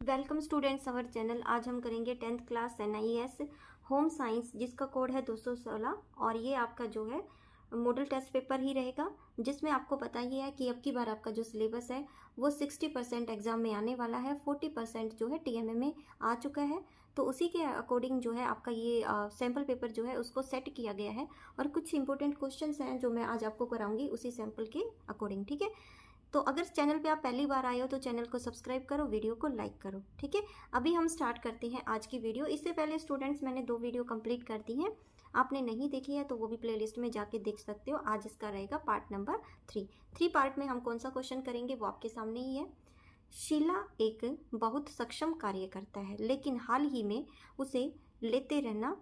Welcome students our channel. आज हम करेंगे 10th class NIS home science, जिसका कोड है 216। और ये आपका जो है मॉडल टेस्ट पेपर ही रहेगा, जिसमें आपको पता ही है कि अब की बार आपका जो सिलेबस है वो 60% एग्जाम में आने वाला है, 40% जो है TMA में आ चुका है। तो उसी के अकॉर्डिंग जो है आपका ये सैम्पल पेपर जो है उसको सेट किया गया है और कुछ इंपॉर्टेंट क्वेश्चंस हैं जो मैं आज आपको कराऊंगी उसी सैम्पल के अकॉर्डिंग। ठीक है, तो अगर चैनल पे आप पहली बार आए हो तो चैनल को सब्सक्राइब करो, वीडियो को लाइक करो। ठीक है, अभी हम स्टार्ट करते हैं आज की वीडियो। इससे पहले स्टूडेंट्स मैंने 2 वीडियो कंप्लीट कर दी हैं, आपने नहीं देखी है तो वो भी प्लेलिस्ट में जाके देख सकते हो। आज इसका रहेगा पार्ट नंबर 3 पार्ट में हम कौन सा क्वेश्चन करेंगे वो आपके सामने ही है। शीला एक बहुत सक्षम कार्यकर्ता है, लेकिन हाल ही में उसे लेटे रहना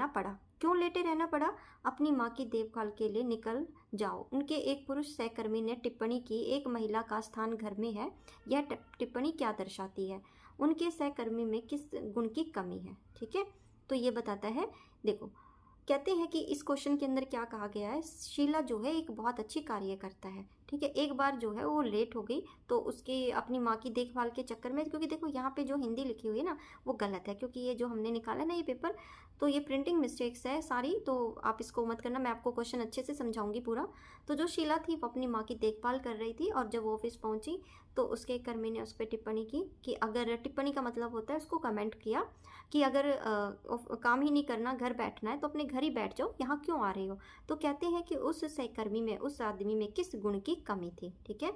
पड़ा। क्यों लेटे रहना पड़ा? अपनी माँ की देखभाल के लिए निकल जाओ। उनके एक पुरुष सहकर्मी ने टिप्पणी की, एक महिला का स्थान घर में है। यह टिप्पणी क्या दर्शाती है? उनके सहकर्मी में किस गुण की कमी है? ठीक है, तो ये बताता है। देखो, कहते हैं कि इस क्वेश्चन के अंदर क्या कहा गया है, शीला जो है एक बहुत अच्छी कार्यकर्ता है। ठीक है, एक बार जो है वो लेट हो गई तो उसके अपनी माँ की देखभाल के चक्कर में, क्योंकि देखो यहाँ पे जो हिंदी लिखी हुई है ना वो गलत है, क्योंकि ये जो हमने निकाला ना ये पेपर, तो ये प्रिंटिंग मिस्टेक्स है सारी, तो आप इसको मत करना, मैं आपको क्वेश्चन अच्छे से समझाऊंगी पूरा। तो जो शीला थी वो अपनी माँ की देखभाल कर रही थी और जब वो ऑफिस पहुंची तो उसके एक कर्मी ने उस पर टिप्पणी की कि अगर, टिप्पणी का मतलब होता है उसको कमेंट किया कि अगर काम ही नहीं करना, घर बैठना है तो अपने घर ही बैठ जाओ, यहाँ क्यों आ रही हो? तो कहते हैं कि उस सहकर्मी में, उस आदमी में किस गुण की कमी थी? ठीक है,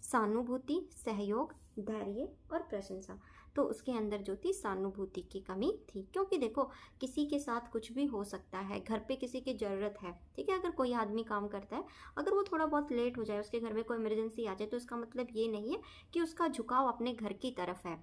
सहानुभूति, सहयोग, धैर्य और प्रशंसा। तो उसके अंदर जो थी सहानुभूति की कमी थी, क्योंकि देखो किसी के साथ कुछ भी हो सकता है, घर पे किसी की ज़रूरत है। ठीक है, अगर कोई आदमी काम करता है, अगर वो थोड़ा बहुत लेट हो जाए, उसके घर में कोई इमरजेंसी आ जाए, तो इसका मतलब ये नहीं है कि उसका झुकाव अपने घर की तरफ है,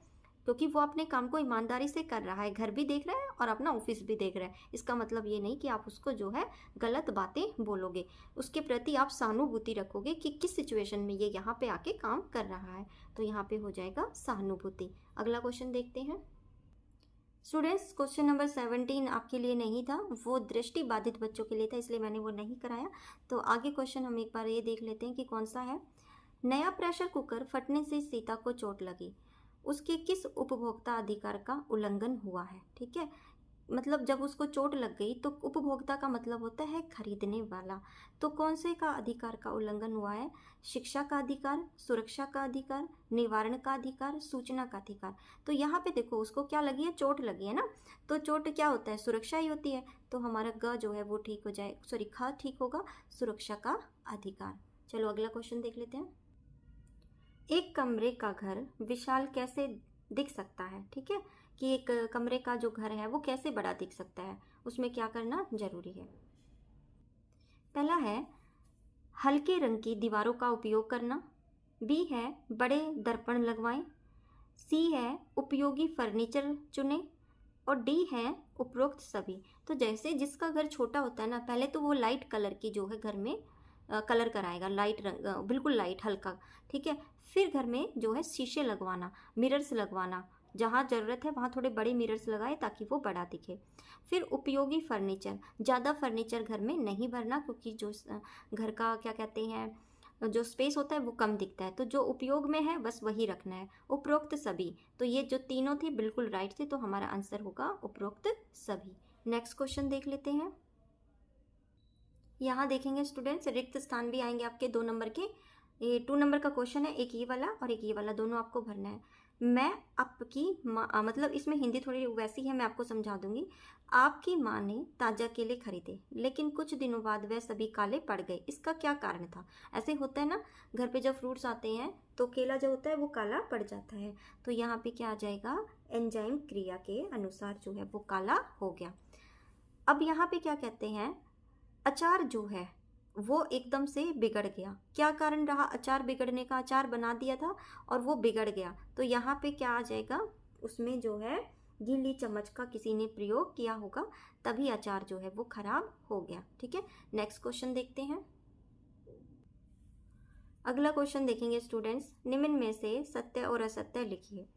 क्योंकि वो अपने काम को ईमानदारी से कर रहा है, घर भी देख रहा है और अपना ऑफिस भी देख रहा है। इसका मतलब ये नहीं कि आप उसको जो है गलत बातें बोलोगे, उसके प्रति आप सहानुभूति रखोगे कि किस सिचुएशन में ये यहाँ पे आके काम कर रहा है। तो यहाँ पे हो जाएगा सहानुभूति। अगला क्वेश्चन देखते हैं स्टूडेंट्स। क्वेश्चन नंबर 17 आपके लिए नहीं था, वो दृष्टि बाधित बच्चों के लिए था, इसलिए मैंने वो नहीं कराया। तो आगे क्वेश्चन हम एक बार ये देख लेते हैं कि कौन सा है। नया प्रेशर कुकर फटने से सीता को चोट लगी, उसके किस उपभोक्ता अधिकार का उल्लंघन हुआ है? ठीक है, मतलब जब उसको चोट लग गई तो उपभोक्ता का मतलब होता है खरीदने वाला। तो कौन से का अधिकार का उल्लंघन हुआ है? शिक्षा का अधिकार, सुरक्षा का अधिकार, निवारण का अधिकार, सूचना का अधिकार। तो यहाँ पे देखो उसको क्या लगी है, चोट लगी है ना, तो चोट क्या होता है, सुरक्षा ही होती है। तो हमारा ग जो है वो ठीक हो जाए, सॉरी ख ठीक होगा, सुरक्षा का अधिकार। चलो अगला क्वेश्चन देख लेते हैं। एक कमरे का घर विशाल कैसे दिख सकता है? ठीक है, कि एक कमरे का जो घर है वो कैसे बड़ा दिख सकता है, उसमें क्या करना जरूरी है? पहला है हल्के रंग की दीवारों का उपयोग करना, बी है बड़े दर्पण लगवाएं, सी है उपयोगी फर्नीचर चुने और डी है उपरोक्त सभी। तो जैसे जिसका घर छोटा होता है ना, पहले तो वो लाइट कलर की जो है घर में कलर कराएगा, लाइट रंग, बिल्कुल लाइट हल्का। ठीक है, फिर घर में जो है शीशे लगवाना, मिरर्स लगवाना, जहाँ ज़रूरत है वहाँ थोड़े बड़े मिरर्स लगाए ताकि वो बड़ा दिखे। फिर उपयोगी फर्नीचर, ज़्यादा फर्नीचर घर में नहीं भरना, क्योंकि जो घर का क्या कहते हैं जो स्पेस होता है वो कम दिखता है, तो जो उपयोग में है बस वही रखना है। उपरोक्त सभी, तो ये जो तीनों थे बिल्कुल राइट थे, तो हमारा आंसर होगा उपरोक्त सभी। नेक्स्ट क्वेश्चन देख लेते हैं। यहाँ देखेंगे स्टूडेंट्स, रिक्त स्थान भी आएंगे आपके 2 नंबर के। ये 2 नंबर का क्वेश्चन है, एक ये वाला और एक ये वाला, दोनों आपको भरना है। मैं आपकी माँ, मतलब इसमें हिंदी थोड़ी वैसी है, मैं आपको समझा दूंगी। आपकी माँ ने ताजा केले खरीदे, लेकिन कुछ दिनों बाद वह सभी काले पड़ गए, इसका क्या कारण था? ऐसे होता है ना, घर पे जब फ्रूट्स आते हैं तो केला जो होता है वो काला पड़ जाता है। तो यहाँ पे क्या आ जाएगा, एंजाइम क्रिया के अनुसार जो है वो काला हो गया। अब यहाँ पे क्या कहते हैं, अचार जो है वो एकदम से बिगड़ गया। क्या कारण रहा अचार बिगड़ने का? अचार बना दिया था और वो बिगड़ गया, तो यहाँ पे क्या आ जाएगा, उसमें जो है गीली चम्मच का किसी ने प्रयोग किया होगा, तभी अचार जो है वो खराब हो गया। ठीक है, नेक्स्ट क्वेश्चन देखते हैं। अगला क्वेश्चन देखेंगे स्टूडेंट्स, निम्न में से सत्य और असत्य लिखिए।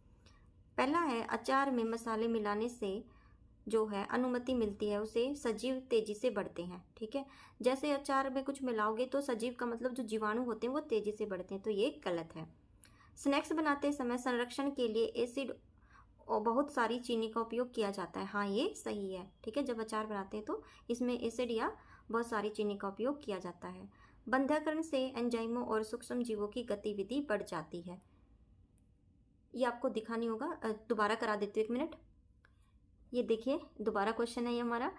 पहला है अचार में मसाले मिलाने से जो है अनुमति मिलती है, उसे सजीव तेजी से बढ़ते हैं। ठीक है, जैसे अचार में कुछ मिलाओगे तो सजीव का मतलब जो जीवाणु होते हैं वो तेजी से बढ़ते हैं, तो ये गलत है। स्नैक्स बनाते समय संरक्षण के लिए एसिड और बहुत सारी चीनी का उपयोग किया जाता है। हाँ, ये सही है। ठीक है, जब अचार बनाते हैं तो इसमें एसिड या बहुत सारी चीनी का उपयोग किया जाता है। बंध्याकरण से एंजाइमों और सूक्ष्म जीवों की गतिविधि बढ़ जाती है। ये आपको दिखानी होगा, दोबारा करा देती हूँ, एक मिनट। ये देखिए, दोबारा क्वेश्चन है ये हमारा।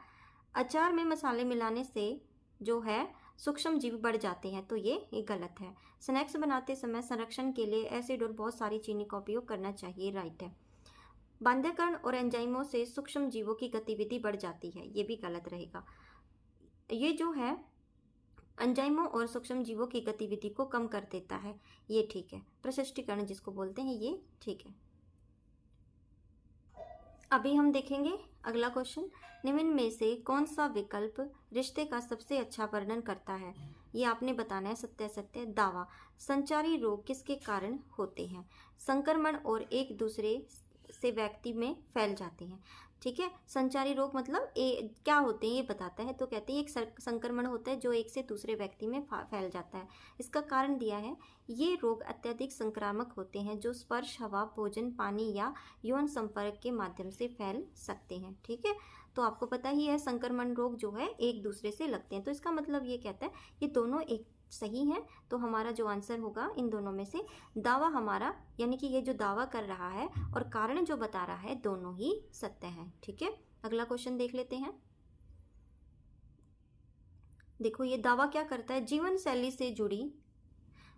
अचार में मसाले मिलाने से जो है सूक्ष्म जीव बढ़ जाते हैं, तो ये गलत है। स्नैक्स बनाते समय संरक्षण के लिए एसिड और बहुत सारी चीनी का उपयोग करना चाहिए, राइट है। बाध्यकरण और एंजाइमों से सूक्ष्म जीवों की गतिविधि बढ़ जाती है, ये भी गलत रहेगा। ये जो है एंजाइमों और सूक्ष्म जीवों की गतिविधि को कम कर देता है, ये ठीक है। प्रशिष्टीकरण जिसको बोलते हैं, ये ठीक है। अभी हम देखेंगे अगला क्वेश्चन। निम्न में से कौन सा विकल्प रिश्ते का सबसे अच्छा वर्णन करता है? ये आपने बताना है, सत्य असत्य। दावा, संचारी रोग किसके कारण होते हैं? संक्रमण और एक दूसरे से व्यक्ति में फैल जाते हैं। ठीक है, संचारी रोग मतलब क्या होते हैं ये बताता है। तो कहते हैं एक संक्रमण होता है जो एक से दूसरे व्यक्ति में फैल जाता है। इसका कारण दिया है, ये रोग अत्यधिक संक्रामक होते हैं जो स्पर्श, हवा, भोजन, पानी या यौन संपर्क के माध्यम से फैल सकते हैं। ठीक है, तो आपको पता ही है संक्रमण रोग जो है एक दूसरे से लगते हैं। तो इसका मतलब ये कहता है ये दोनों एक सही है। तो हमारा जो आंसर होगा इन दोनों में से दावा हमारा, यानी कि ये जो दावा कर रहा है और कारण जो बता रहा है, दोनों ही सत्य है। ठीक है, अगला क्वेश्चन देख लेते हैं। देखो, ये दावा क्या करता है? जीवन शैली से जुड़ी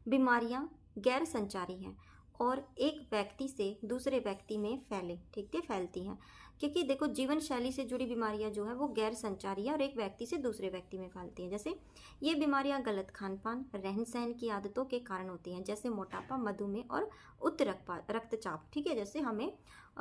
बीमारियां गैर संचारी हैं और एक व्यक्ति से दूसरे व्यक्ति में फैलती हैं। क्योंकि देखो, जीवन शैली से जुड़ी बीमारियां जो है वो गैर संचारी है और एक व्यक्ति से दूसरे व्यक्ति में फैलती हैं। जैसे ये बीमारियां गलत खान पान, रहन सहन की आदतों के कारण होती हैं, जैसे मोटापा, मधुमेह और उच्च रक्तचाप। ठीक है, जैसे हमें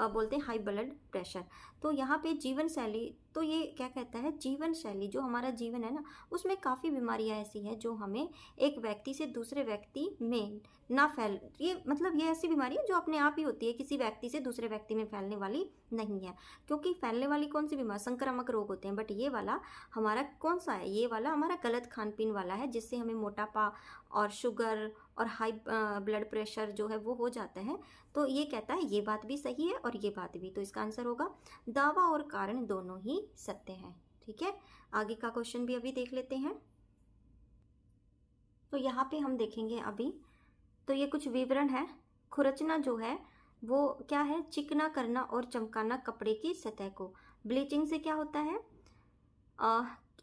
बोलते हैं हाई ब्लड प्रेशर। तो यहाँ पे जीवन शैली, तो ये क्या कहता है, जीवन शैली जो हमारा जीवन है ना, उसमें काफ़ी बीमारियाँ ऐसी हैं जो हमें एक व्यक्ति से दूसरे व्यक्ति में ना फैल, ये मतलब ये ऐसी बीमारी है जो अपने आप ही होती है, किसी व्यक्ति से दूसरे व्यक्ति में फैलने वाली नहीं है। क्योंकि फैलने वाली कौन सी बीमारी, संक्रामक रोग होते हैं। बट ये वाला हमारा कौन सा है? ये वाला हमारा गलत खान पीन वाला है, जिससे हमें मोटापा और शुगर और हाई ब्लड प्रेशर जो है वो हो जाता है। तो ये कहता है ये बात भी सही है और ये बात भी। तो इसका आंसर होगा दावा और कारण दोनों ही सत्य है। ठीक है, आगे का क्वेश्चन भी अभी देख लेते हैं। तो यहाँ पे हम देखेंगे अभी, तो ये कुछ विवरण है। खुरचना जो है वो क्या है? चिकना करना और चमकाना कपड़े की सतह को। ब्लीचिंग से क्या होता है?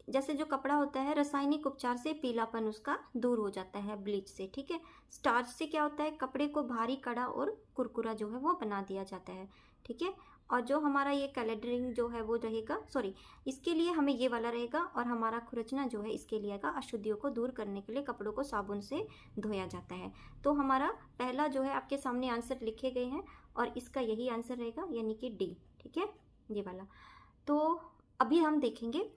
जैसे जो कपड़ा होता है, रासायनिक उपचार से पीलापन उसका दूर हो जाता है ब्लीच से। ठीक है, स्टार्च से क्या होता है? कपड़े को भारी, कड़ा और कुरकुरा जो है वो बना दिया जाता है। ठीक है, और जो हमारा ये कलरिंग जो है वो रहेगा, सॉरी, इसके लिए हमें ये वाला रहेगा। और हमारा खुरचना जो है इसके लिए आएगा, अशुद्धियों को दूर करने के लिए कपड़ों को साबुन से धोया जाता है। तो हमारा पहला जो है आपके सामने आंसर लिखे गए हैं और इसका यही आंसर रहेगा, यानी कि डी। ठीक है, ये वाला। तो अभी हम देखेंगे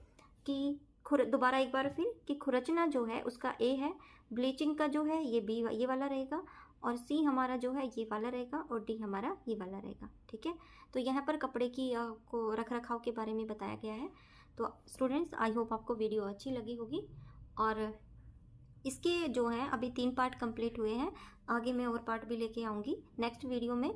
कि दोबारा एक बार फिर कि खुरचना जो है उसका ए है, ब्लीचिंग का जो है ये बी, ये वाला रहेगा, और सी हमारा जो है ये वाला रहेगा, और डी हमारा ये वाला रहेगा। ठीक है, तो यहाँ पर कपड़े की को रख रखाव के बारे में बताया गया है। तो स्टूडेंट्स, आई होप आपको वीडियो अच्छी लगी होगी। और इसके जो हैं अभी 3 पार्ट कंप्लीट हुए हैं, आगे मैं और पार्ट भी लेके आऊँगी नेक्स्ट वीडियो में।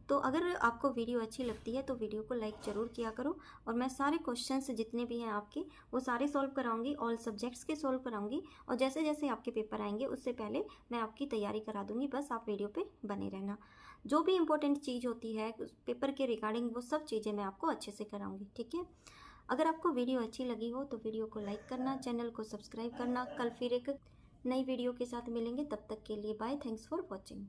तो अगर आपको वीडियो अच्छी लगती है तो वीडियो को लाइक ज़रूर किया करो। और मैं सारे क्वेश्चंस जितने भी हैं आपके वो सारे सॉल्व कराऊंगी, ऑल सब्जेक्ट्स के सॉल्व कराऊंगी। और जैसे जैसे आपके पेपर आएंगे उससे पहले मैं आपकी तैयारी करा दूंगी, बस आप वीडियो पे बने रहना। जो भी इंपॉर्टेंट चीज़ होती है पेपर के रिगार्डिंग वो सब चीज़ें मैं आपको अच्छे से कराऊँगी। ठीक है, अगर आपको वीडियो अच्छी लगी हो तो वीडियो को लाइक करना, चैनल को सब्सक्राइब करना। कल फिर एक नई वीडियो के साथ मिलेंगे, तब तक के लिए बाय। Thanks for watching.